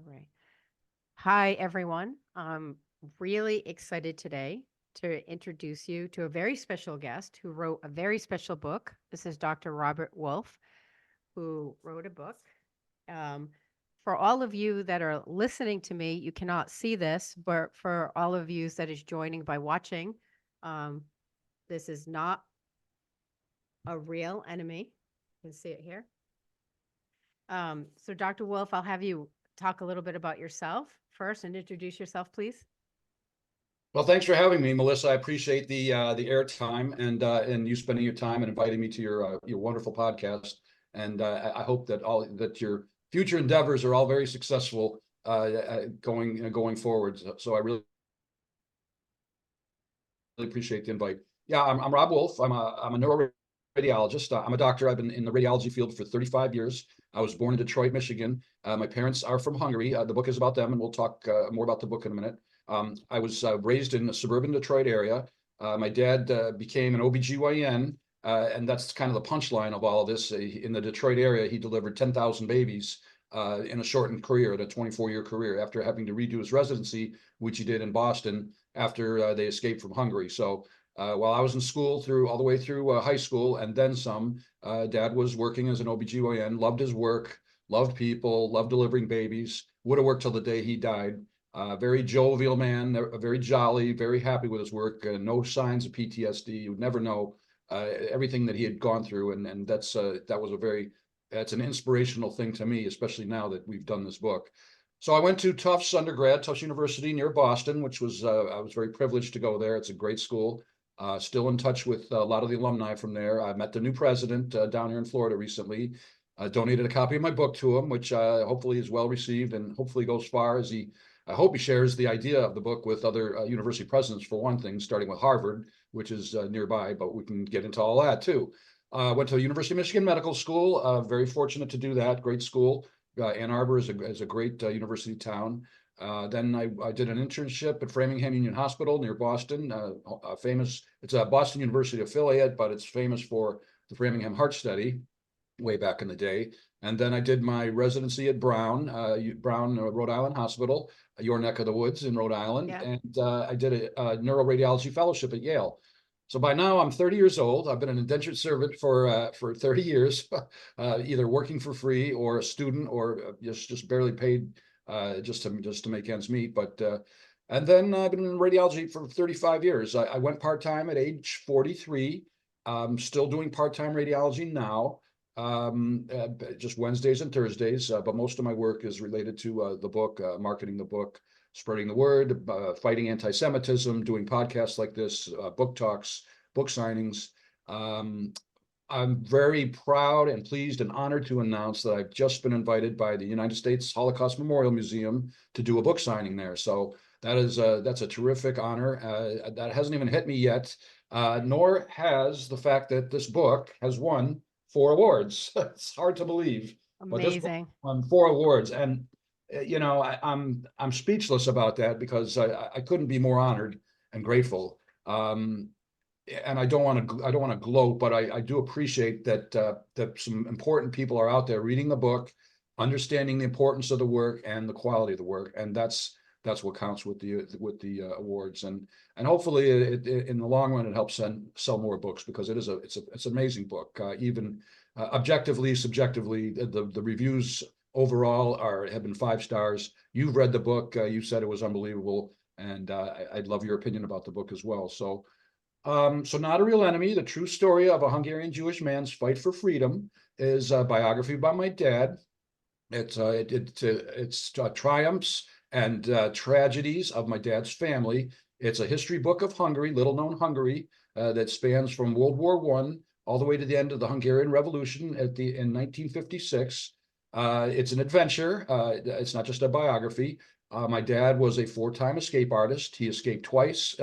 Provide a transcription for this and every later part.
right. Hi, everyone. I'm really excited today to introduce you to a very special guest who wrote a very special book. This is Dr. Robert Wolf, who wrote a book. Um, for all of you that are listening to me, you cannot see this, but for all of you that is joining by watching, um, this is not a real enemy. You can see it here. So, Dr. Wolf, I'll have you talk a little bit about yourself first and introduce yourself, please. Well, thanks for having me, Melissa. I appreciate the airtime and you spending your time and inviting me to your wonderful podcast. And I hope that all that your future endeavors are all very successful going forward. So I really appreciate the invite. Yeah, I'm Rob Wolf. I'm a neuroradiologist. I'm a doctor. I've been in the radiology field for 35 years. I was born in Detroit, Michigan. My parents are from Hungary. The book is about them, and we'll talk more about the book in a minute. I was raised in the suburban Detroit area. My dad became an OBGYN, and that's kind of the punchline of all of this. In the Detroit area, he delivered 10,000 babies in a shortened career, a 24-year career, after having to redo his residency, which he did in Boston after they escaped from Hungary. So while I was in school all the way through high school and then some, Dad was working as an OBGYN, loved his work, loved people, loved delivering babies, would have worked till the day he died. Very jovial man, very jolly, very happy with his work, no signs of PTSD. You would never know everything that he had gone through. And that's an inspirational thing to me, especially now that we've done this book. So I went to Tufts undergrad, Tufts University near Boston, which was I was very privileged to go there. It's a great school. Still in touch with a lot of the alumni from there. I met the new president down here in Florida recently. Donated a copy of my book to him, which hopefully is well received and hopefully goes far as I hope he shares the idea of the book with other university presidents, for one thing, starting with Harvard, which is nearby, but we can get into all that too. Went to the University of Michigan Medical School. Very fortunate to do that. Great school. Ann Arbor is a great university town. Then I did an internship at Framingham Union Hospital near Boston. It's a Boston University affiliate, but it's famous for the Framingham Heart Study way back in the day. And then I did my residency at Brown Rhode Island Hospital, your neck of the woods in Rhode Island. Yeah. And I did a neuroradiology fellowship at Yale. So by now I'm 30 years old. I've been an indentured servant for 30 years, either working for free or a student or just barely paid just to make ends meet. But and then I've been in radiology for 35 years. I went part-time at age 43. I'm still doing part-time radiology now, just Wednesdays and Thursdays. But most of my work is related to the book, marketing the book, spreading the word, fighting anti-Semitism, doing podcasts like this, book talks, book signings. I'm very proud and pleased and honored to announce that I've just been invited by the United States Holocaust Memorial Museum to do a book signing there. So that's a terrific honor. That hasn't even hit me yet, nor has the fact that this book has won 4 awards. It's hard to believe, but this book Amazing. won 4 awards, and I'm speechless about that because I couldn't be more honored and grateful. And I don't want to gloat, but I do appreciate that some important people are out there reading the book, understanding the importance of the work and the quality of the work, and that's what counts with the awards. And hopefully in the long run it helps sell more books, because it's an amazing book. Even objectively, subjectively, the reviews overall have been 5 stars. You've read the book. You said it was unbelievable, and I'd love your opinion about the book as well. So Not a Real Enemy, the true story of a Hungarian Jewish man's fight for freedom, is a biography by my dad. It's triumphs and tragedies of my dad's family. It's a history book of Hungary, little known Hungary, that spans from World War I all the way to the end of the Hungarian Revolution in 1956. It's an adventure. It's not just a biography. My dad was a 4-time escape artist. He escaped twice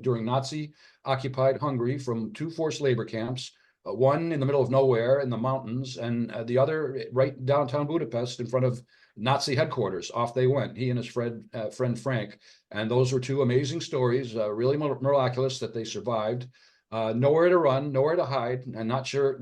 during Nazi-occupied Hungary from 2 forced labor camps, one in the middle of nowhere in the mountains, and the other right downtown Budapest in front of Nazi headquarters. Off they went, he and his friend Frank. And those were 2 amazing stories, really miraculous that they survived. Nowhere to run, nowhere to hide, and not sure,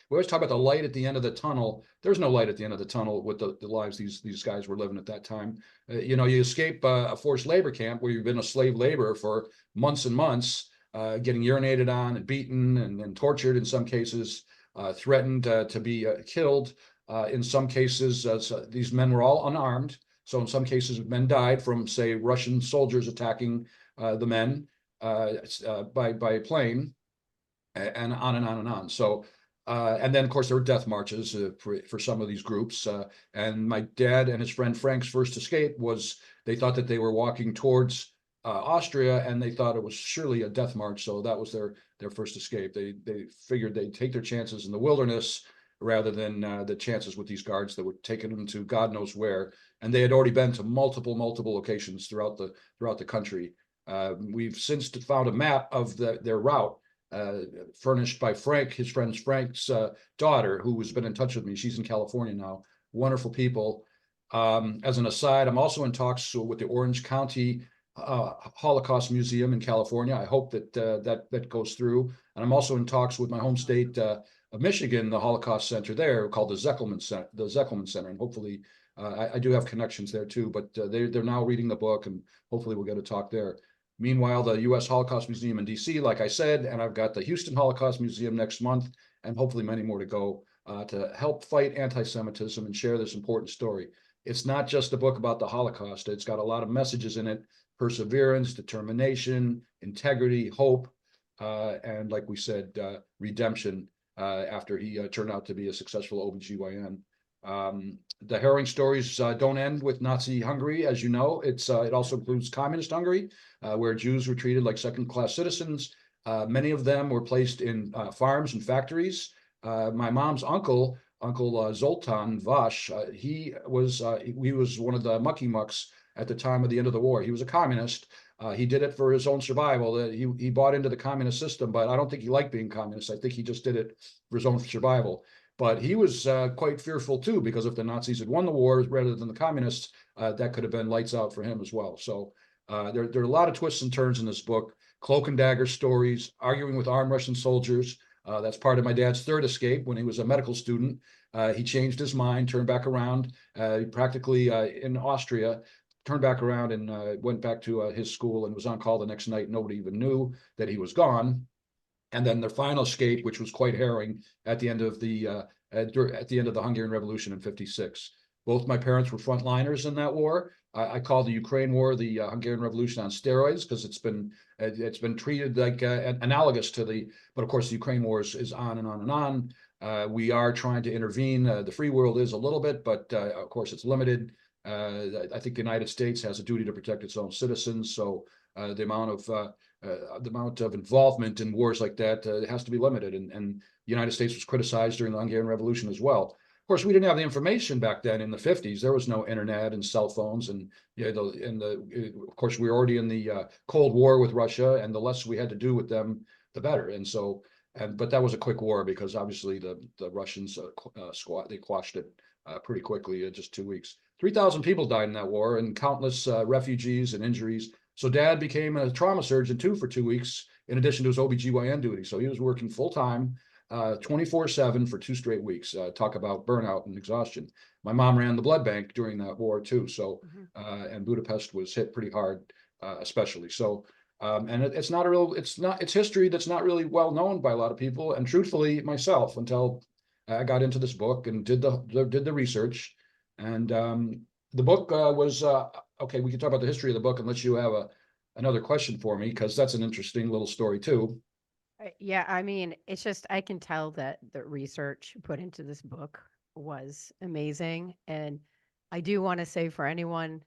we always talk about the light at the end of the tunnel. There's no light at the end of the tunnel with the lives these guys were living at that time. You escape a forced labor camp where you've been a slave laborer for months and months, getting urinated on and beaten and tortured in some cases, threatened to be killed. In some cases, so these men were all unarmed. So in some cases, men died from, say, Russian soldiers attacking the men by plane, and on and on and on. So, and then of course there were death marches for some of these groups. And my dad and his friend Frank's first escape was they thought that they were walking towards Austria, and they thought it was surely a death march. So that was their first escape. They figured they'd take their chances in the wilderness rather than the chances with these guards that were taking them to God knows where. And they had already been to multiple locations throughout the country. We've since found a map of their route, furnished by Frank, his friend Frank's daughter, who has been in touch with me. She's in California now. Wonderful people. As an aside, I'm also in talks with the Orange County Holocaust Museum in California. I hope that goes through. And I'm also in talks with my home state of Michigan, the Holocaust Center there, called the Zeckelman Center, and hopefully I do have connections there too. But they're now reading the book, and hopefully we'll get a talk there. Meanwhile, the U.S. Holocaust Museum in D.C., like I said, and I've got the Houston Holocaust Museum next month, and hopefully many more to go, to help fight anti-Semitism and share this important story. It's not just a book about the Holocaust. It's got a lot of messages in it: perseverance, determination, integrity, hope, and like we said, redemption after he turned out to be a successful OBGYN. The harrowing stories don't end with Nazi Hungary, as you know. It also includes communist Hungary, where Jews were treated like second-class citizens. Many of them were placed in farms and factories. My mom's uncle, Uncle Zoltan Vash, he was one of the mucky mucks at the time of the end of the war. He was a communist. He did it for his own survival. He bought into the communist system, but I don't think he liked being communist. I think he just did it for his own survival. But he was quite fearful too, because if the Nazis had won the war rather than the communists, that could have been lights out for him as well. So there are a lot of twists and turns in this book. Cloak and dagger stories, arguing with armed Russian soldiers. That's part of my dad's third escape when he was a medical student. He changed his mind, turned back around, practically in Austria, turned back around and went back to his school and was on call the next night. Nobody even knew that he was gone. And then their final escape, which was quite harrowing, at the end of the Hungarian Revolution in '56. Both my parents were frontliners in that war. I call the Ukraine War the Hungarian Revolution on steroids, because it's been treated like analogous to but of course the Ukraine War is on and on and on. We are trying to intervene. The free world is a little bit, but of course it's limited. I think the United States has a duty to protect its own citizens. So the amount of involvement in wars like that has to be limited. And the United States was criticized during the Hungarian Revolution as well. Of course, we didn't have the information back then in the '50s. There was no internet and cell phones, and of course we were already in the Cold War with Russia, and the less we had to do with them, the better. And so, but that was a quick war, because obviously the Russians they quashed it pretty quickly in just 2 weeks. 3,000 people died in that war, and countless refugees and injuries. So Dad became a trauma surgeon too for 2 weeks, in addition to his OBGYN duty. So he was working full time, 24/7 for 2 straight weeks. Talk about burnout and exhaustion. My mom ran the blood bank during that war too. So, and Budapest was hit pretty hard, especially. So, and it's history that's not really well known by a lot of people. And truthfully, myself, until I got into this book and did the research. And the book was okay. We can talk about the history of the book unless you have another question for me, because that's an interesting little story too. Yeah, I mean, it's just I can tell that the research put into this book was amazing. And I do want to say, for anyone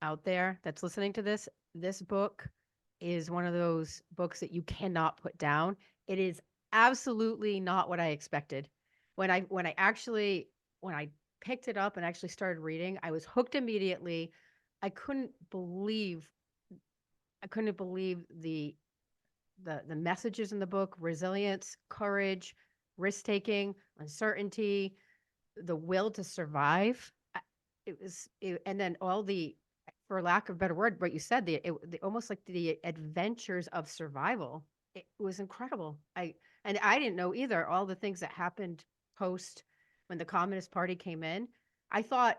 out there that's listening to this book is one of those books that you cannot put down. It is absolutely not what I expected. When I picked it up and actually started reading, I was hooked immediately. I couldn't believe the messages in the book: resilience, courage, risk taking, uncertainty, the will to survive. And then all the, for lack of a better word, what you said, almost like the adventures of survival. It was incredible. And I didn't know either all the things that happened post when the Communist Party came in. I thought,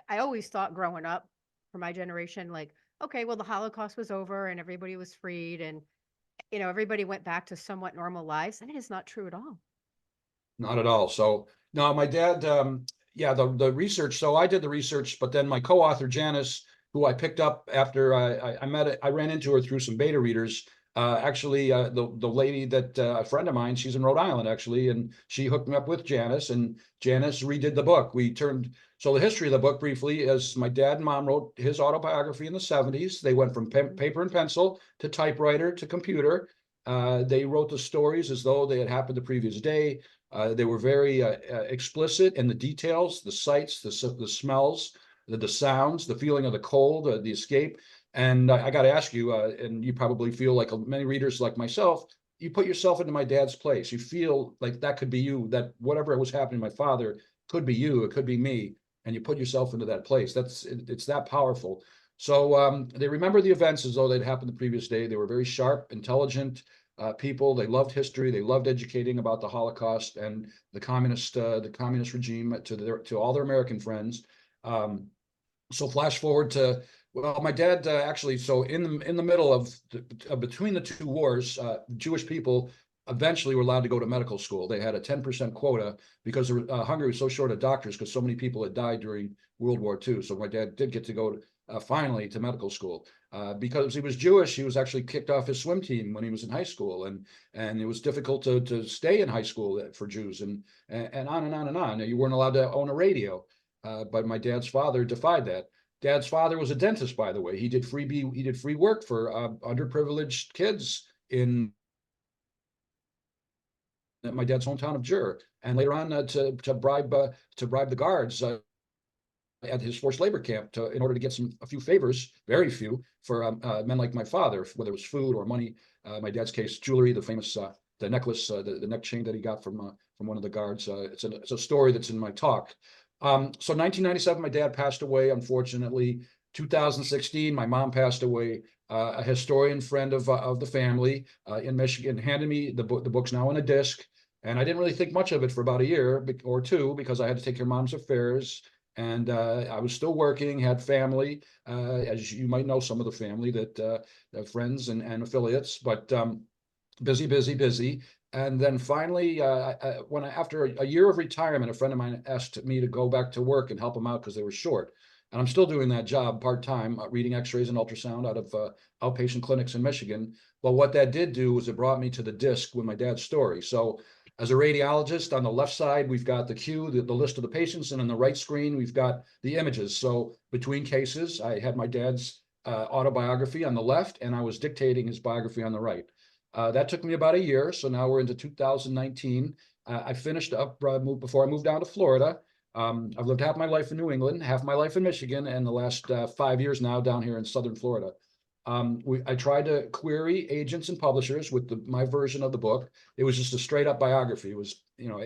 I always thought growing up for my generation, like, okay, well, the Holocaust was over and everybody was freed and, everybody went back to somewhat normal lives. And it is not true at all. Not at all. So no, my dad, yeah, the research. So I did the research, but then my co-author Janice, who I picked up after I met it, I ran into her through some beta readers. Actually, the lady that a friend of mine, she's in Rhode Island actually, and she hooked me up with Janice, and Janice redid the book. We turned so the history of the book briefly is my dad and mom wrote his autobiography in the 70s. They went from paper and pencil to typewriter to computer. They wrote the stories as though they had happened the previous day. They were very explicit in the details, the sights, the smells, the sounds, the feeling of the cold, the escape. And I got to ask you, and you probably feel like many readers like myself, you put yourself into my dad's place. You feel like that could be you, that whatever was happening to my father could be you, it could be me. And you put yourself into that place. It's that powerful. So they remember the events as though they'd happened the previous day. They were very sharp, intelligent, people. They loved history. They loved educating about the Holocaust and the communist regime to all their American friends. Um, so flash forward to well, my dad actually. So in the middle of between the two wars, Jewish people eventually were allowed to go to medical school. They had a 10% quota because Hungary was so short of doctors because so many people had died during World War II. So my dad did get to go finally to medical school. Because he was Jewish, he was actually kicked off his swim team when he was in high school, and it was difficult to stay in high school for Jews, and on and on and on. You weren't allowed to own a radio, but my dad's father defied that. Dad's father was a dentist, by the way. He did free work for underprivileged kids in my dad's hometown of Jur, and later on to bribe the guards at his forced labor camp in order to get a few favors, very few, for men like my father, whether it was food or money. My dad's case, jewelry, the famous the necklace, the neck chain that he got from one of the guards. It's a story that's in my talk. So 1997, my dad passed away, unfortunately. 2016, my mom passed away. A historian friend of the family in Michigan handed me the book. The book's now in a disc, and I didn't really think much of it for about a year or two because I had to take care of mom's affairs. And I was still working, had family, as you might know, some of the family that friends and affiliates, but busy, busy, busy. And then finally, after a year of retirement, a friend of mine asked me to go back to work and help them out because they were short. And I'm still doing that job part-time, reading x-rays and ultrasound out of outpatient clinics in Michigan. But what that did do was it brought me to the disc with my dad's story. So as a radiologist, on the left side, we've got the queue, the list of the patients, and on the right screen, we've got the images. So between cases, I had my dad's autobiography on the left, and I was dictating his biography on the right. That took me about a year, so now we're into 2019. I finished up before I moved down to Florida. I've lived half my life in New England, half my life in Michigan, and the last 5 years now down here in Southern Florida. I tried to query agents and publishers with my version of the book. It was just a straight up biography. It was,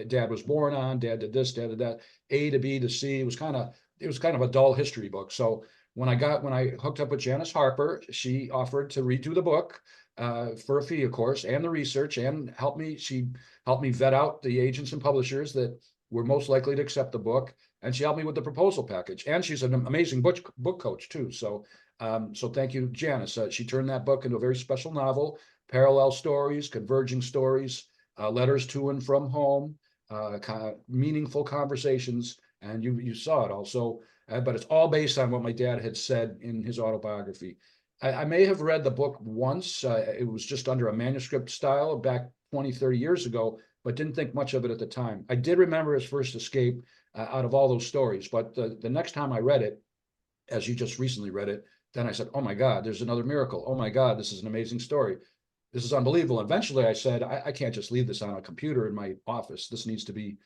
dad was born on, dad did this, dad did that, A to B to C. It was kind of a dull history book. So when I hooked up with Janice Harper, she offered to redo the book for a fee, of course, and the research, and she helped me vet out the agents and publishers that were most likely to accept the book. And she helped me with the proposal package. And she's an amazing book coach too. So thank you, Janice. She turned that book into a very special novel, parallel stories, converging stories, letters to and from home, meaningful conversations, and you saw it also. But it's all based on what my dad had said in his autobiography. I may have read the book once. It was just under a manuscript style back 20, 30 years ago, but didn't think much of it at the time. I did remember his first escape out of all those stories, but the next time I read it, as you just recently read it, then I said, oh my God, there's another miracle. Oh my God, this is an amazing story. This is unbelievable. And eventually I said, I can't just leave this on a computer in my office. This needs to be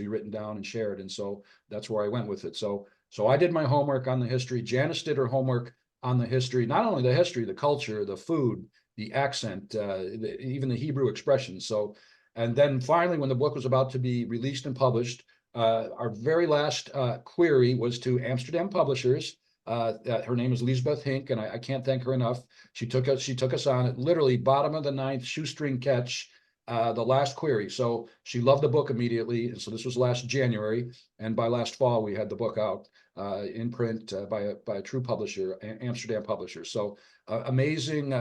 written down and shared. And so that's where I went with it. So I did my homework on the history. Janice did her homework on the history, not only the history, the culture, the food, the accent, even the Hebrew expressions. So, and then finally, when the book was about to be released and published, our very last query was to Amsterdam Publishers. Her name is Lisbeth Hink, and I can't thank her enough. She took us on it, literally bottom of the ninth, shoestring catch. The Last Query. So she loved the book immediately. And so this was last January. And by last fall, we had the book out in print by a true publisher, Amsterdam publisher. So amazing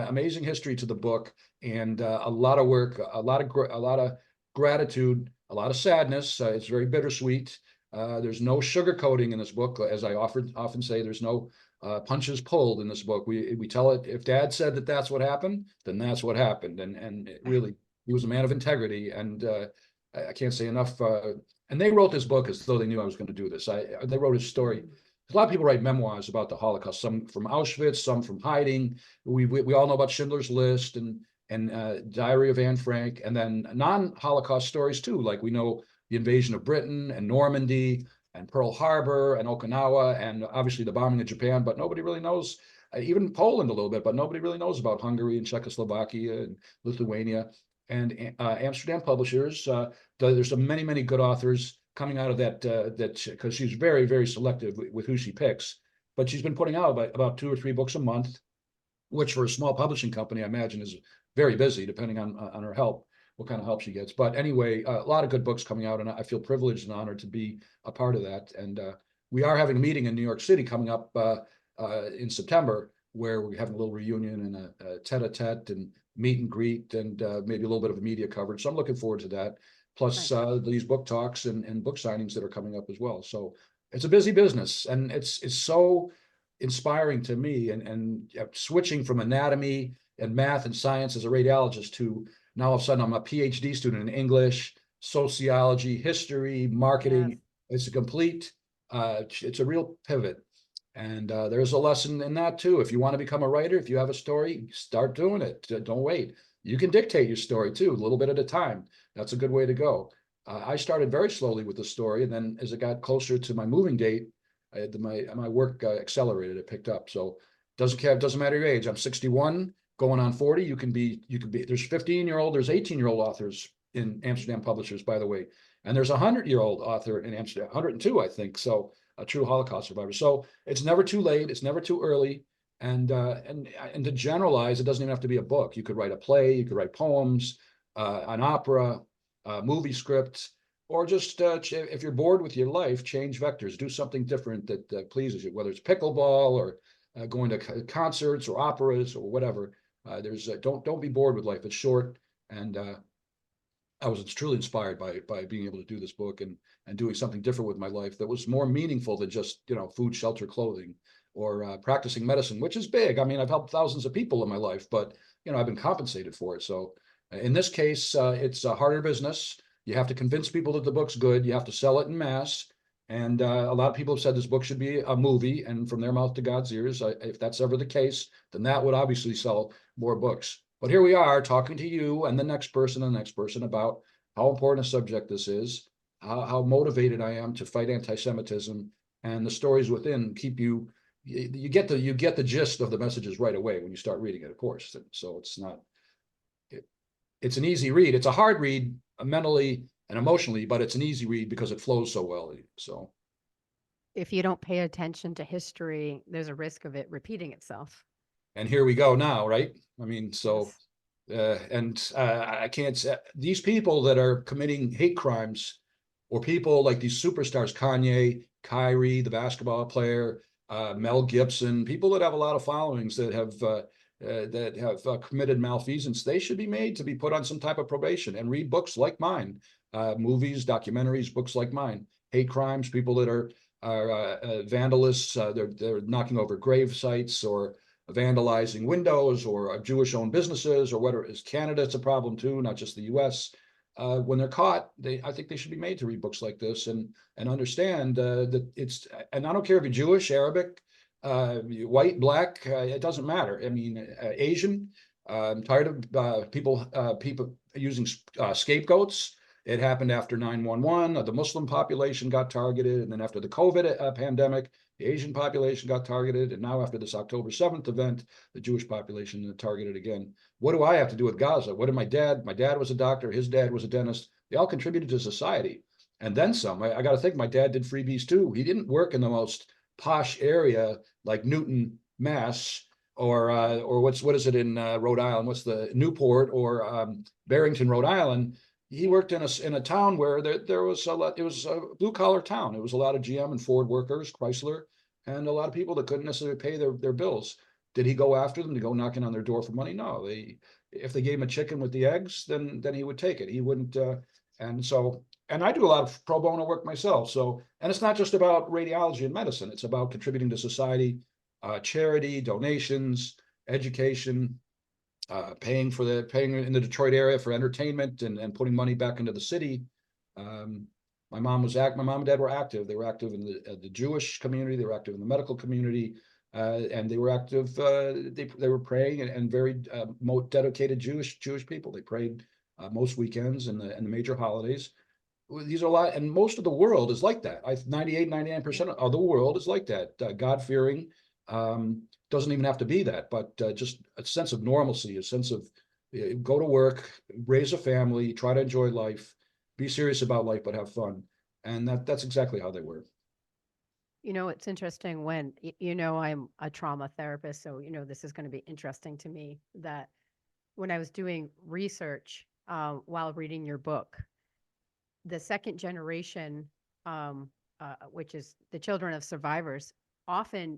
history to the book, and a lot of work, a lot of gratitude, a lot of sadness. It's very bittersweet. There's no sugarcoating in this book. As I often say, there's no punches pulled in this book. We tell it, if Dad said that that's what happened, then that's what happened. And it really, he was a man of integrity, and I can't say enough. And they wrote this book as though they knew I was going to do this. They wrote his story. A lot of people write memoirs about the Holocaust, some from Auschwitz, some from hiding. We all know about Schindler's List and Diary of Anne Frank, and then non-Holocaust stories too, like we know the invasion of Britain and Normandy and Pearl Harbor and Okinawa, and obviously the bombing of Japan, but nobody really knows, even Poland a little bit, but nobody really knows about Hungary and Czechoslovakia and Lithuania. And Amsterdam publishers, there's many good authors coming out of that, because she's very selective with who she picks, but she's been putting out about 2 or 3 books a month, which for a small publishing company, I imagine, is very busy, depending on her help, what kind of help she gets. But anyway, a lot of good books coming out, and I feel privileged and honored to be a part of that. And we are having a meeting in New York City coming up in September, where we're having a little reunion and a tete-a-tete and meet and greet, and maybe a little bit of a media coverage. So I'm looking forward to that. Plus these book talks and book signings that are coming up as well. So it's a busy business, and it's so inspiring to me. And switching from anatomy and math and science as a radiologist to now all of a sudden I'm a PhD student in English, sociology, history, marketing. Yes. It's a complete, it's a real pivot. And there's a lesson in that too. If you want to become a writer, if you have a story, start doing it. Don't wait. You can dictate your story too, a little bit at a time. That's a good way to go. I started very slowly with the story, and then as it got closer to my moving date, my work accelerated. It picked up. So doesn't matter your age. I'm 61, going on 40. You can be. There's 15-year-old, there's 18-year-old authors in Amsterdam publishers, by the way, and there's a 100-year-old author in Amsterdam, 102, I think. So a true Holocaust survivor. So it's never too late. It's never too early. And to generalize, it doesn't even have to be a book. You could write a play. You could write poems, an opera, a movie script, or just if you're bored with your life, change vectors. Do something different that pleases you, whether it's pickleball or going to concerts or operas or whatever. Don't be bored with life. It's short, and I was truly inspired by being able to do this book and doing something different with my life that was more meaningful than just food, shelter, clothing, or practicing medicine, which is big. I mean, I've helped thousands of people in my life, but I've been compensated for it. So in this case, it's a harder business. You have to convince people that the book's good. You have to sell it in mass. And a lot of people have said this book should be a movie, and from their mouth to God's ears. If that's ever the case, then that would obviously sell more books. But here we are talking to you and the next person about how important a subject this is, how motivated I am to fight anti-Semitism, and the stories within keep you. You get the gist of the messages right away when you start reading it, of course. So it's not. It's an easy read. It's a hard read mentally and emotionally, but it's an easy read because it flows so well. So If you don't pay attention to history, there's a risk of it repeating itself. and here we go now, right? I mean, so Yes. I can't say these people that are committing hate crimes, or people like these superstars, Kanye, Kyrie, the basketball player, Mel Gibson, people that have a lot of followings that have committed malfeasance. They should be made to be put on some type of probation and read books like mine, movies, documentaries, books like mine. Hate crimes, people that are vandalists, they're knocking over grave sites or vandalizing windows or Jewish-owned businesses, or whether it's Canada, it's a problem too, not just the U.S. When they're caught, I think they should be made to read books like this and understand that it's. And I don't care if you're Jewish, Arabic, white, black, it doesn't matter. I mean, Asian. I'm tired of people using scapegoats. It happened after 9/11. The Muslim population got targeted, and then after the COVID pandemic, the Asian population got targeted, and now after this October 7th event, the Jewish population targeted again. What do I have to do with Gaza? What did my dad? My dad was a doctor. His dad was a dentist. They all contributed to society, and then some. I got to think my dad did freebies too. He didn't work in the most posh area like Newton, Mass, or what is it in Rhode Island? What's the Newport or Barrington, Rhode Island? He worked in a town where there was a lot. It was a blue collar town. It was a lot of GM and Ford workers, Chrysler, and a lot of people that couldn't necessarily pay their bills. Did he go after them to go knocking on their door for money? No. If they gave him a chicken with the eggs, then he would take it. He wouldn't. And I do a lot of pro bono work myself. So, and it's not just about radiology and medicine. It's about contributing to society, charity, donations, education, paying in the Detroit area for entertainment and putting money back into the city. Um, my mom and dad were active. They were active in the Jewish community. They were active in the medical community, and they were active. They were praying and very dedicated Jewish people. They prayed most weekends and the major holidays. These are a lot, and most of the world is like that. 99% of the world is like that. God-fearing, doesn't even have to be that, but just a sense of normalcy, a sense of go to work, raise a family, try to enjoy life, be serious about life, but have fun. And that's exactly how they were. It's interesting when, I'm a trauma therapist, so, this is going to be interesting to me that when I was doing research while reading your book, the second generation, which is the children of survivors, often,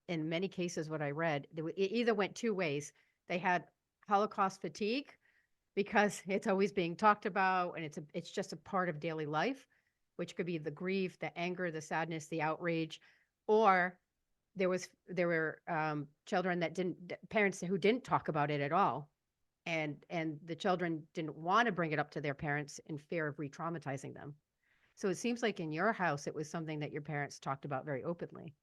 in many cases, what I read, it either went two ways. They had Holocaust fatigue because it's always being talked about and it's just a part of daily life, which could be the grief, the anger, the sadness, the outrage, or there were children parents who didn't talk about it at all, and the children didn't want to bring it up to their parents in fear of re-traumatizing them. So it seems like in your house, it was something that your parents talked about very openly.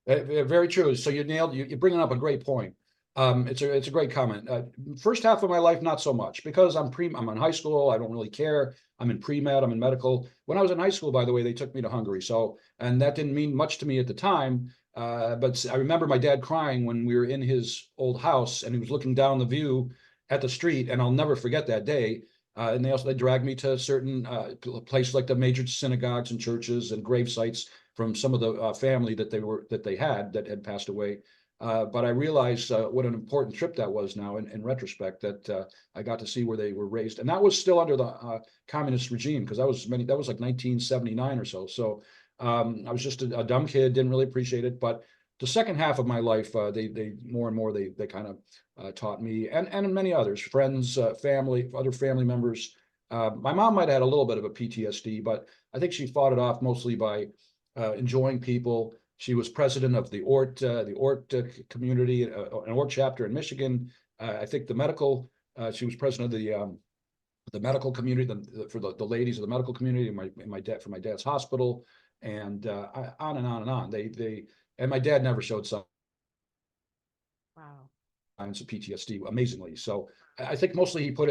Very true. So you're bringing up a great point. It's a great comment. First half of my life, not so much because I'm in high school. I don't really care. I'm in pre-med. I'm in medical. When I was in high school, by the way, they took me to Hungary. So, and that didn't mean much to me at the time. But I remember my dad crying when we were in his old house and he was looking down the view at the street. And I'll never forget that day. And they dragged me to certain places like the major synagogues and churches and grave sites from some of the family that they had passed away. But I realized what an important trip that was now in retrospect, that I got to see where they were raised. And that was still under the communist regime, because that was like 1979 or so. So I was just a dumb kid, didn't really appreciate it. But the second half of my life, they more and more, they kind of taught me and many others, friends, family, other family members. My mom might have had a little bit of a PTSD, but I think she fought it off mostly by enjoying people. She was president of the ORT community, an ORT chapter in Michigan. I think the medical. She was president of the medical community for the ladies of the medical community in my dad for my dad's hospital, and on and on and on. And my dad never showed signs Wow. of PTSD, amazingly. So I think mostly he put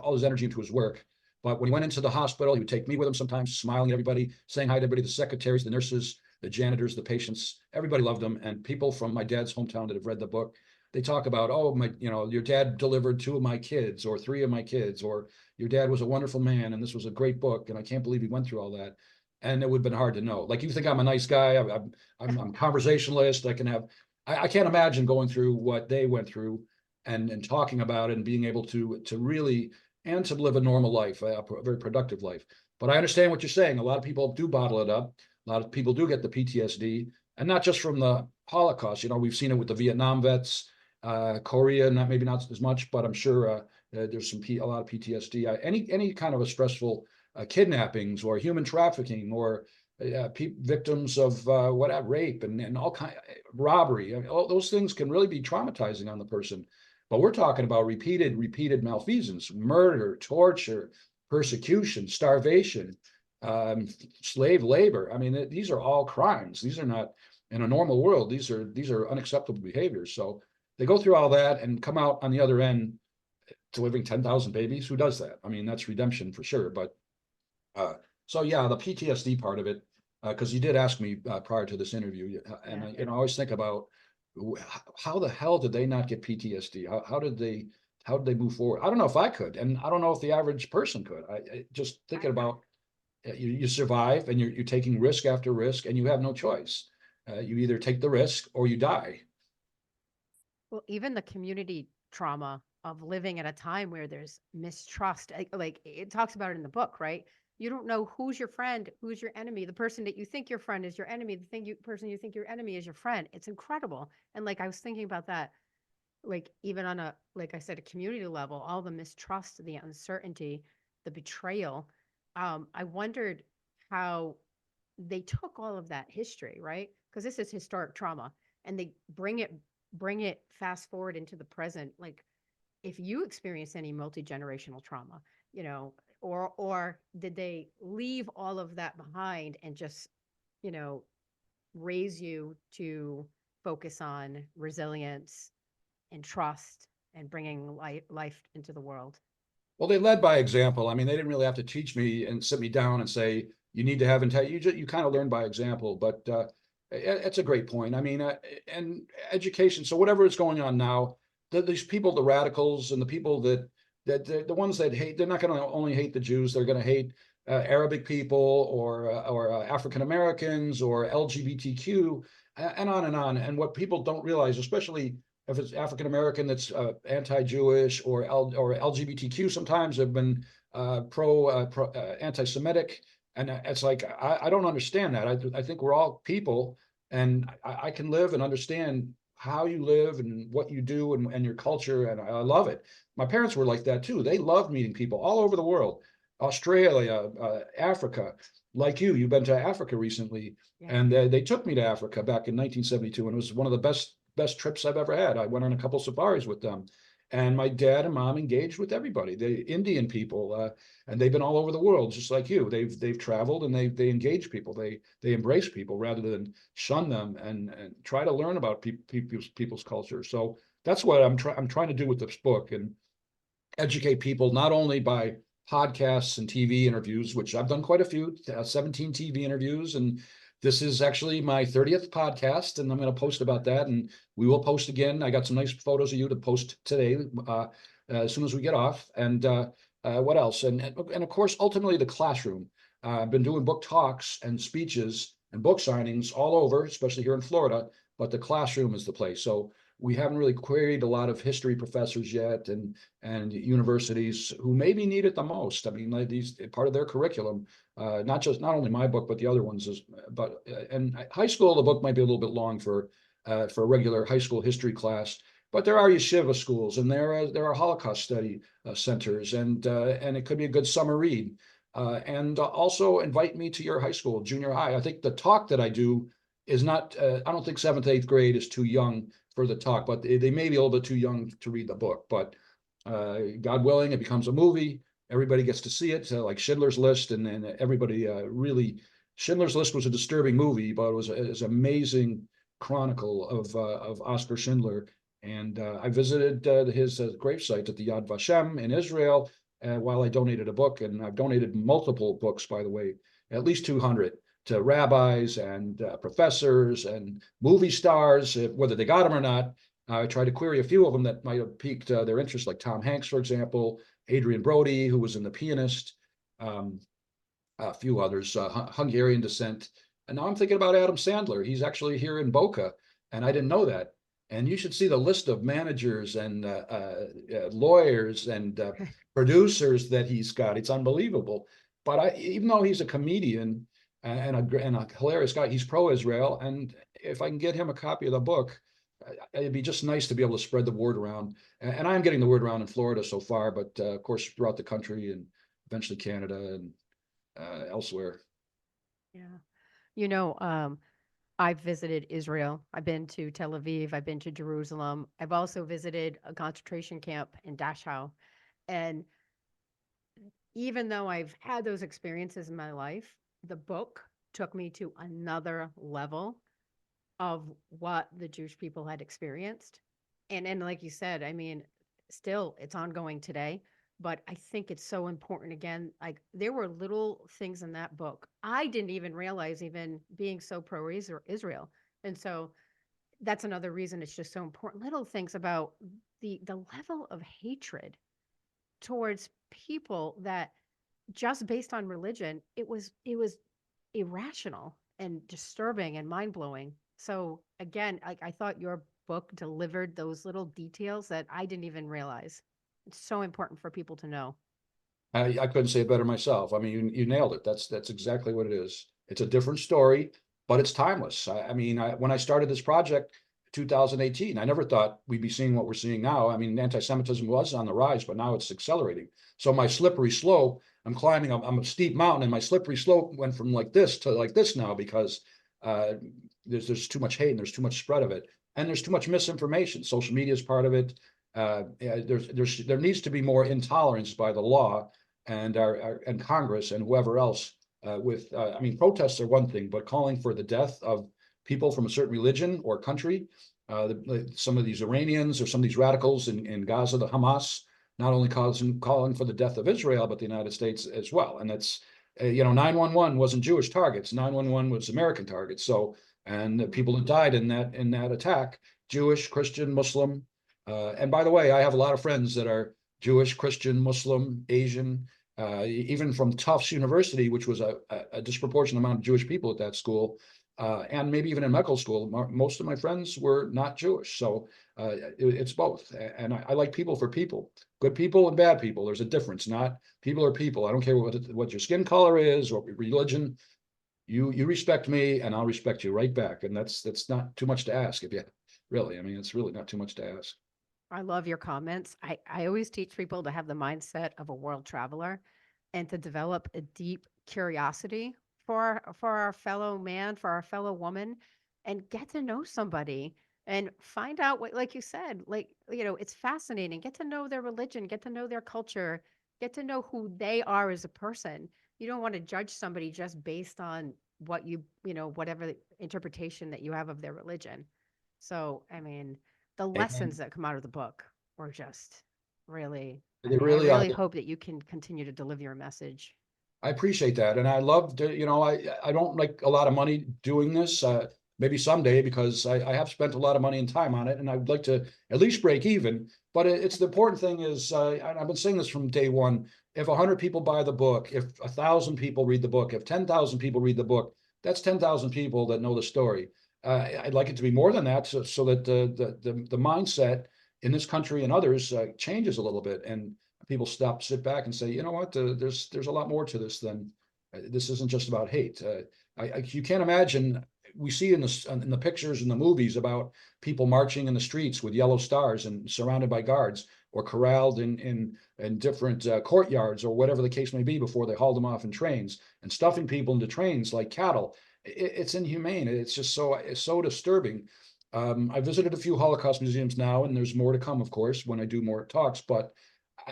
all his energy into his work. But when he went into the hospital, he would take me with him sometimes, smiling at everybody, saying hi to everybody, the secretaries, the nurses, the janitors, the patients. Everybody loved him. And people from my dad's hometown that have read the book, they talk about, oh, your dad delivered 2 of my kids or 3 of my kids, or your dad was a wonderful man and this was a great book and I can't believe he went through all that. And it would have been hard to know. Like, you think I'm a nice guy, I'm conversationalist. I can't imagine going through what they went through and talking about it and being able to really and to live a normal life, a very productive life. But I understand what you're saying. A lot of people do bottle it up. A lot of people do get the PTSD, and not just from the Holocaust. We've seen it with the Vietnam vets, Korea, maybe not as much, but I'm sure there's a lot of PTSD. Any kind of a stressful kidnappings or human trafficking or victims of rape and all kind of robbery. I mean, all those things can really be traumatizing on the person. But we're talking about repeated malfeasance, murder, torture, persecution, starvation, slave labor. I mean, these are all crimes. These are not, in a normal world, these are unacceptable behaviors. So they go through all that and come out on the other end delivering 10,000 babies. Who does that? I mean, that's redemption for sure. But so yeah, the PTSD part of it, because you did ask me prior to this interview, and I always think about how the hell did they not get PTSD? How did they move forward? I don't know if I could, and I don't know if the average person could. I just thinking about you survive and you're taking risk after risk, and you have no choice. You either take the risk or you die. Well, even the community trauma of living at a time where there's mistrust, like it talks about it in the book, right? You don't know who's your friend, who's your enemy. The person that you think your friend is your enemy. Person you think your enemy is your friend. It's incredible. And like I was thinking about that, like even on a, like I said, a community level, all the mistrust, the uncertainty, the betrayal. I wondered how they took all of that history, right? Because this is historic trauma, and they bring it fast forward into the present. Like if you experience any multi-generational trauma, or did they leave all of that behind and just, you know, raise you to focus on resilience and trust and bringing life into the world? Well, they led by example. I mean, they didn't really have to teach me and sit me down and say you need to have integrity. You kind of learn by example. But it's a great point. I mean, and education. So whatever is going on now, these people, the radicals, and the people that the ones that hate, they're not going to only hate the Jews. They're going to hate Arabic people or African Americans or LGBTQ and on and on. And what people don't realize, especially if it's African American that's anti-Jewish or LGBTQ, sometimes have been pro anti-Semitic, and it's like I don't understand that. I think we're all people, and I can live and understand how you live and what you do and your culture, and I love it. My parents were like that too. They loved meeting people all over the world, Australia, Africa. Like you've been to Africa recently, Yeah. and they took me to Africa back in 1972, and it was one of the best trips I've ever had. I went on a couple safaris with them, and my dad and mom engaged with everybody, the Indian people, and they've been all over the world, just like you. They've traveled and they engage people. They embrace people rather than shun them and try to learn about people's culture. So that's what I'm trying to do with this book and educate people not only by podcasts and TV interviews, which I've done quite a few, 17 TV interviews. And this is actually my 30th podcast, and I'm going to post about that. And we will post again. I got some nice photos of you to post today as soon as we get off. And what else? And of course, ultimately, the classroom. I've been doing book talks and speeches and book signings all over, especially here in Florida, but the classroom is the place. So we haven't really queried a lot of history professors yet and universities who maybe need it the most. I mean, like these part of their curriculum, not only my book but the other ones is. But and high school, the book might be a little bit long for a regular high school history class. But there are yeshiva schools and there are Holocaust study centers and it could be a good summer read. And also invite me to your high school, junior high. I think the talk that I do is not. I don't think seventh, eighth grade is too young for the talk, but they may be a little bit too young to read the book. But God willing, it becomes a movie. Everybody gets to see it, like Schindler's List, and everybody really. Schindler's List was a disturbing movie, but it was an amazing chronicle of Oscar Schindler. And I visited his gravesite at the Yad Vashem in Israel while I donated a book, and I've donated multiple books, by the way, at least 200 to rabbis and professors and movie stars, whether they got them or not. I tried to query a few of them that might have piqued their interest, like Tom Hanks, for example, Adrian Brody, who was in The Pianist, um, a few others, Hungarian descent. And now I'm thinking about Adam Sandler. He's actually here in Boca, and I didn't know that. And you should see the list of managers and lawyers and producers that he's got. It's unbelievable. But even though he's a comedian and a hilarious guy, he's pro-Israel. And if I can get him a copy of the book, it'd be just nice to be able to spread the word around. And I'm getting the word around in Florida so far, but of course throughout the country and eventually Canada and elsewhere. Yeah. You know, I've visited Israel. I've been to Tel Aviv. I've been to Jerusalem. I've also visited a concentration camp in Dachau. And even though I've had those experiences in my life, the book took me to another level of what the Jewish people had experienced. And like you said, I mean, still it's ongoing today, but I think it's so important again. Like there were little things in that book I didn't even realize, even being so pro Israel. And so that's another reason it's just so important. Little things about the level of hatred towards people that just based on religion, it was irrational and disturbing and mind blowing. So again, I thought your book delivered those little details that I didn't even realize. It's so important for people to know. I couldn't say it better myself. I mean, you nailed it. That's exactly what it is. It's a different story, but it's timeless. I mean, when I started this project, 2018, I never thought we'd be seeing what we're seeing now. I mean, anti-Semitism was on the rise, but now it's accelerating. So my slippery slope, I'm climbing, I'm a steep mountain, and my slippery slope went from like this to like this now because uh, there's too much hate and there's too much spread of it, and there's too much misinformation. Social media is part of it. There needs to be more intolerance by the law and and Congress and whoever else I mean, protests are one thing, but calling for the death of people from a certain religion or country, some of these Iranians or some of these radicals in Gaza, the Hamas, not only calling for the death of Israel, but the United States as well. And that's, 911 wasn't Jewish targets. 911 was American targets. So, and the people that died in that attack, Jewish, Christian, Muslim. And by the way, I have a lot of friends that are Jewish, Christian, Muslim, Asian, even from Tufts University, which was a disproportionate amount of Jewish people at that school, and maybe even in medical school, most of my friends were not Jewish. So it's both. And I like people for people, good people and bad people. There's a difference. Not people are people. I don't care what your skin color is or religion. You respect me, and I'll respect you right back. And that's not too much to ask. If you really, I mean, it's really not too much to ask. I love your comments. I always teach people to have the mindset of a world traveler and to develop a deep curiosity for our fellow man, for our fellow woman, and get to know somebody and find out what, like you said, like, it's fascinating. Get to know their religion, get to know their culture, get to know who they are as a person. You don't want to judge somebody just based on what whatever interpretation that you have of their religion. So, I mean, the lessons Amen. that come out of the book were just really, I They mean, I really are. really hope that you can continue to deliver your message. I appreciate that, and I love to, I don't like a lot of money doing this. Maybe someday because I have spent a lot of money and time on it, and I'd like to at least break even. But it's the important thing is, I've been saying this from day one. If 100 people buy the book, if 1,000 people read the book, if 10,000 people read the book, that's 10,000 people that know the story. I'd like it to be more than that, so that the mindset in this country and others changes a little bit, and people sit back and say, you know what, there's a lot more to this than this isn't just about hate. You can't imagine. We see in the pictures and the movies about people marching in the streets with yellow stars and surrounded by guards or corralled in different courtyards or whatever the case may be before they haul them off in trains and stuffing people into trains like cattle. It's inhumane. It's just it's so disturbing. I visited a few Holocaust museums now, and there's more to come, of course, when I do more talks. But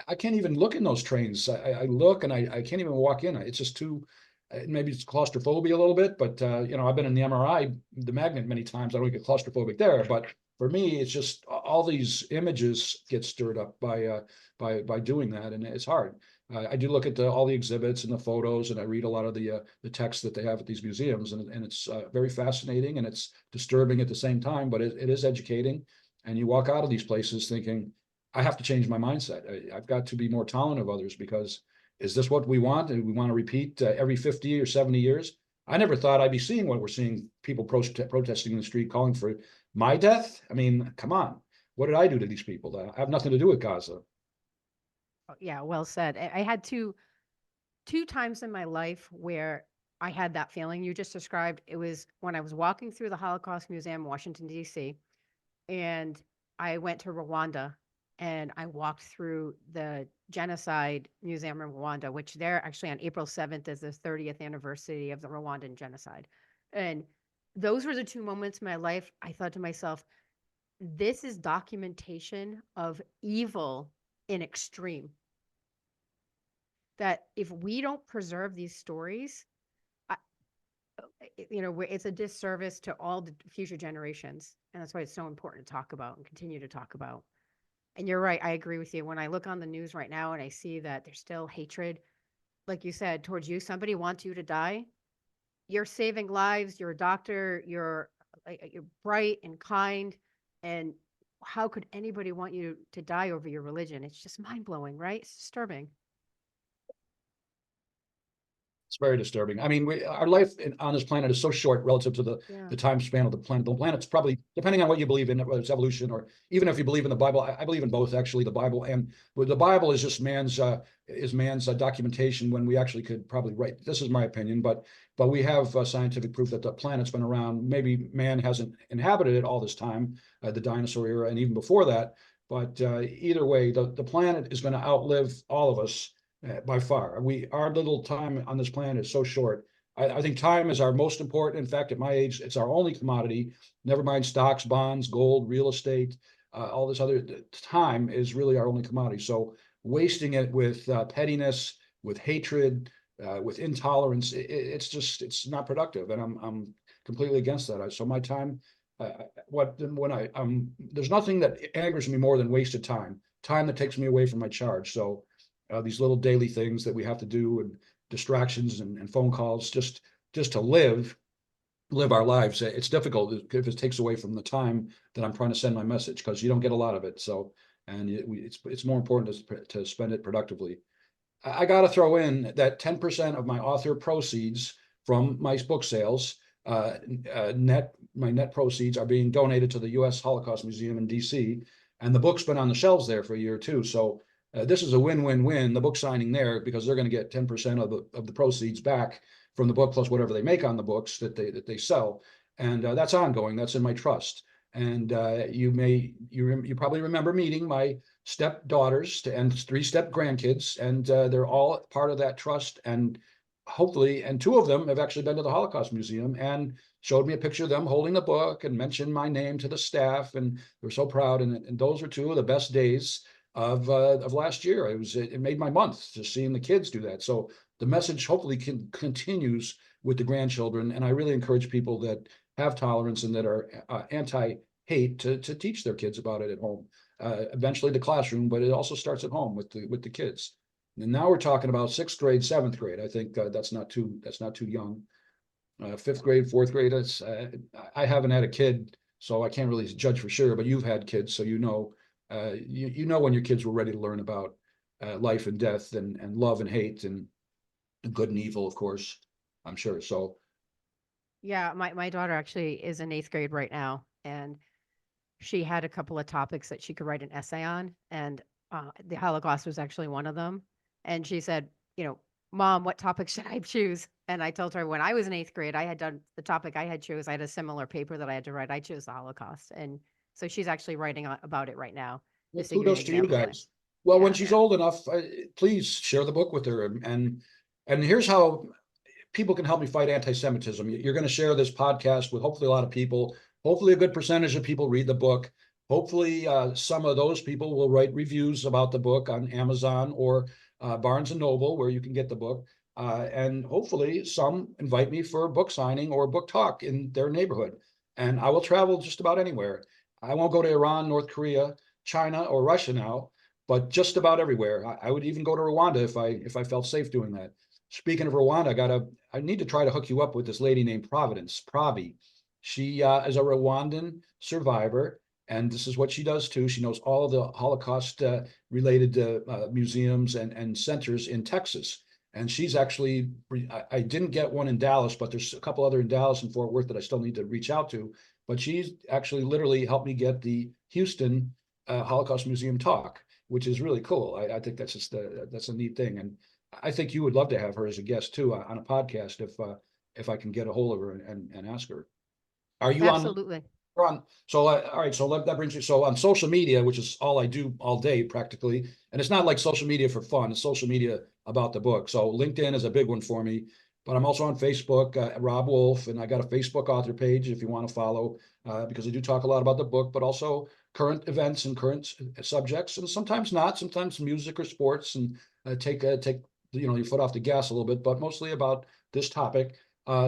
I can't even look in those trains. I look and I can't even walk in. It's just too, maybe it's claustrophobia a little bit, but I've been in the MRI, the magnet many times. I don't get claustrophobic there, but for me, it's just all these images get stirred up by doing that, and it's hard. I do look at all the exhibits and the photos, and I read a lot of the texts that they have at these museums, and it's very fascinating and it's disturbing at the same time, but it is educating. And you walk out of these places thinking, I have to change my mindset. I've got to be more tolerant of others because is this what we want? And we want to repeat every 50 or 70 years? I never thought I'd be seeing what we're seeing, people protesting in the street, calling for my death. I mean, come on. What did I do to these people? I have nothing to do with Gaza. Oh, yeah, well said. I had two times in my life where I had that feeling you just described. It was when I was walking through the Holocaust Museum in Washington, D.C., and I went to Rwanda and I walked through the Genocide Museum in Rwanda, which they're actually on April 7th is the 30th anniversary of the Rwandan genocide. And those were the two moments in my life I thought to myself, this is documentation of evil in extreme. That if we don't preserve these stories, I, it's a disservice to all the future generations. And that's why it's so important to talk about and continue to talk about. And you're right. I agree with you. When I look on the news right now and I see that there's still hatred, like you said, towards you, somebody wants you to die. You're saving lives. You're a doctor. You're bright and kind. And how could anybody want you to die over your religion? It's just mind blowing, right? It's disturbing. It's very disturbing. I mean, our life on this planet is so short relative to Yeah. the time span of the planet. The planet's probably, depending on what you believe in, whether it's evolution or even if you believe in the Bible. I believe in both, actually. The Bible and the Bible is just man's documentation when we actually could probably write. This is my opinion, but we have scientific proof that the planet's been around. Maybe man hasn't inhabited it all this time, the dinosaur era, and even before that. But either way, the planet is going to outlive all of us by far. Our little time on this planet is so short. I think time is our most important. In fact, at my age, it's our only commodity. Never mind stocks, bonds, gold, real estate, all this other. Time is really our only commodity. So wasting it with pettiness, with hatred, with intolerance, it's not productive, and I'm completely against that. So my time, there's nothing that angers me more than wasted time that takes me away from my charge. So these little daily things that we have to do, and distractions and phone calls, just to live our lives. It's difficult if it takes away from the time that I'm trying to send my message, because you don't get a lot of it. So, and it's more important to spend it productively. I got to throw in that 10% of my author proceeds from my book sales, my net proceeds are being donated to the U.S. Holocaust Museum in D.C. And the book's been on the shelves there for a year or two. So this is a win-win-win. The book signing there, because they're going to get 10% of the proceeds back from the book, plus whatever they make on the books that they sell, and that's ongoing. That's in my trust. And you probably remember meeting my stepdaughters and three step grandkids, and they're all part of that trust. And hopefully, and two of them have actually been to the Holocaust Museum and showed me a picture of them holding the book and mentioned my name to the staff, and they're so proud. And those are two of the best days of last year. It made my month just seeing the kids do that. So the message hopefully continues with the grandchildren, and I really encourage people that have tolerance and that are anti-hate to teach their kids about it at home. Eventually the classroom, but it also starts at home with the kids. And now we're talking about sixth grade, seventh grade. I think that's not too young. Fifth grade, fourth grade. I haven't had a kid, so I can't really judge for sure. But you've had kids, so you know when your kids were ready to learn about life and death, and love and hate, and good and evil, of course. I'm sure. So Yeah, my daughter actually is in 8th grade right now, and she had a couple of topics that she could write an essay on, and the Holocaust was actually one of them. And she said, "Mom, what topic should I choose?" And I told her when I was in 8th grade, I had done the topic I had chose. I had a similar paper that I had to write. I chose the Holocaust, and so she's actually writing about it right now, well, just to give you an kudos to you example. guys. Well, when Yeah, she's old enough, please share the book with her. And here's how people can help me fight anti-Semitism. You're going to share this podcast with hopefully a lot of people. Hopefully a good percentage of people read the book. Hopefully some of those people will write reviews about the book on Amazon or Barnes and Noble, where you can get the book. And hopefully some invite me for a book signing or a book talk in their neighborhood. And I will travel just about anywhere. I won't go to Iran, North Korea, China, or Russia now, but just about everywhere. I would even go to Rwanda if I felt safe doing that. Speaking of Rwanda, I need to try to hook you up with this lady named Providence, Pravi. She is a Rwandan survivor, and this is what she does too. She knows all of the Holocaust related museums and centers in Texas. And she's actually, I didn't get one in Dallas, but there's a couple other in Dallas and Fort Worth that I still need to reach out to. But she's actually literally helped me get the Houston Holocaust Museum talk, which is really cool. I think that's a neat thing. And I think you would love to have her as a guest too on a podcast if I can get a hold of her and ask her. Are you on? absolutely. So all right. So that brings you. So on social media, which is all I do all day practically, and it's not like social media for fun. It's social media about the book. So LinkedIn is a big one for me, but I'm also on Facebook, Rob Wolf, and I got a Facebook author page if you want to follow, because I do talk a lot about the book, but also current events and current subjects, and sometimes not. Sometimes music or sports, and take your foot off the gas a little bit, but mostly about this topic.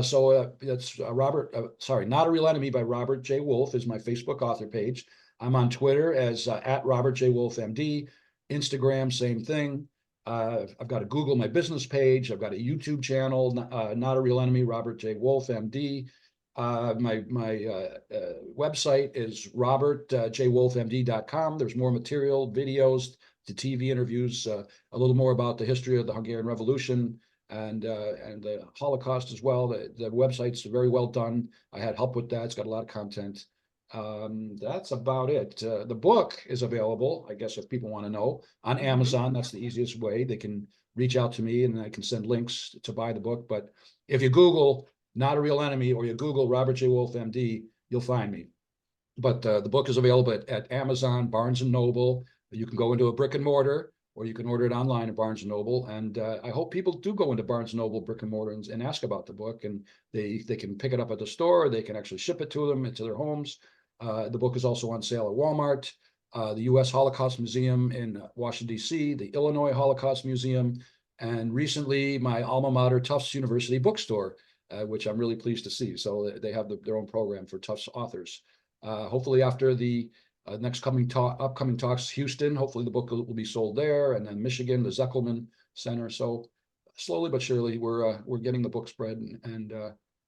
So that's Not a Real Enemy by Robert J. Wolf is my Facebook author page. I'm on Twitter as at Robert J. Wolf MD, Instagram, same thing. I've got a Google My Business page. I've got a YouTube channel, Not a Real Enemy, Robert J. Wolf MD. My website is robertjwolfmd.com. There's more material, videos, the TV interviews, a little more about the history of the Hungarian Revolution, and the Holocaust as well. The website's very well done. I had help with that. It's got a lot of content. That's about it. The book is available, I guess, if people want to know, on Amazon. That's the easiest way. They can reach out to me and I can send links to buy the book. But if you Google Not a Real Enemy or you Google Robert J. Wolf, MD, you'll find me. But the book is available at Amazon, Barnes and Noble. You can go into a brick and mortar, or you can order it online at Barnes and Noble. And I hope people do go into Barnes and Noble brick and mortar and ask about the book. And they can pick it up at the store. They can actually ship it to them into their homes. The book is also on sale at Walmart, the U.S. Holocaust Museum in Washington, D.C., the Illinois Holocaust Museum, and recently my alma mater, Tufts University Bookstore, which I'm really pleased to see. So they have their own program for Tufts authors. Hopefully after the next upcoming talks, Houston, hopefully the book will be sold there, and then Michigan, the Zeckelman Center. So slowly but surely, we're getting the book spread, and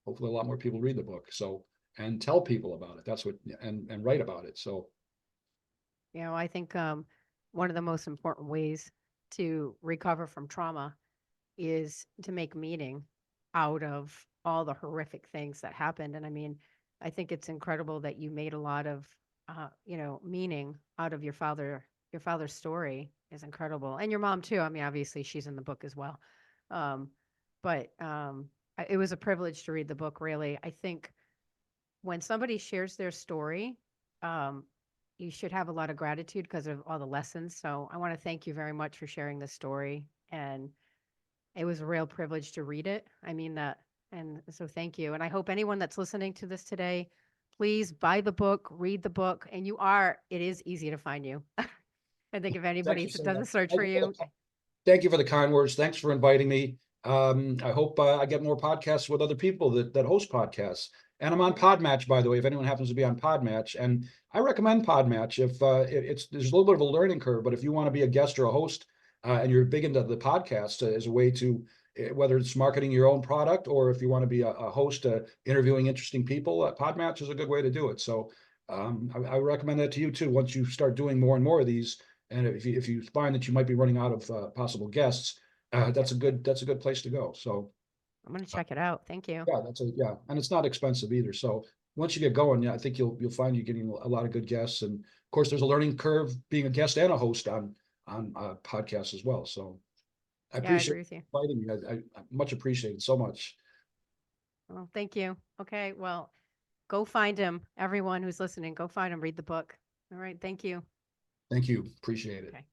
hopefully a lot more people read the book. So and tell people about it. That's what and write about it. So I think one of the most important ways to recover from trauma is to make meaning out of all the horrific things that happened. And I mean, I think it's incredible that you made a lot of, meaning out of your father. Your father's story is incredible, and your mom too. I mean, obviously she's in the book as well. Um, but it was a privilege to read the book. Really, I think when somebody shares their story, um, you should have a lot of gratitude because of all the lessons. So I want to thank you very much for sharing this story. And it was a real privilege to read it. I mean that. And so thank you. And I hope anyone that's listening to this today, please buy the book, read the book. And it is easy to find you. I think if thank anybody you so does a much. search for you, Thank you for the kind words. Thanks for inviting me. I hope I get more podcasts with other people that host podcasts. And I'm on Podmatch, by the way, if anyone happens to be on Podmatch. And I recommend Podmatch if there's a little bit of a learning curve, but if you want to be a guest or a host and you're big into the podcast as a way to, whether it's marketing your own product or if you want to be a host interviewing interesting people, Podmatch is a good way to do it. So I recommend that to you too. Once you start doing more and more of these, and if you find that you might be running out of possible guests, that's a good place to go. So I'm going to check it out. Thank you. yeah, and it's not expensive either. So once you get going, yeah, I think you'll find you're getting a lot of good guests, and of course there's a learning curve being a guest and a host on podcasts as well. So I Yeah, I appreciate agree with you. inviting me. I much appreciated so much. Well, thank you. Okay. Well, go find him. Everyone who's listening, go find him, read the book. All right. Thank you. Thank you. Appreciate it. Okay.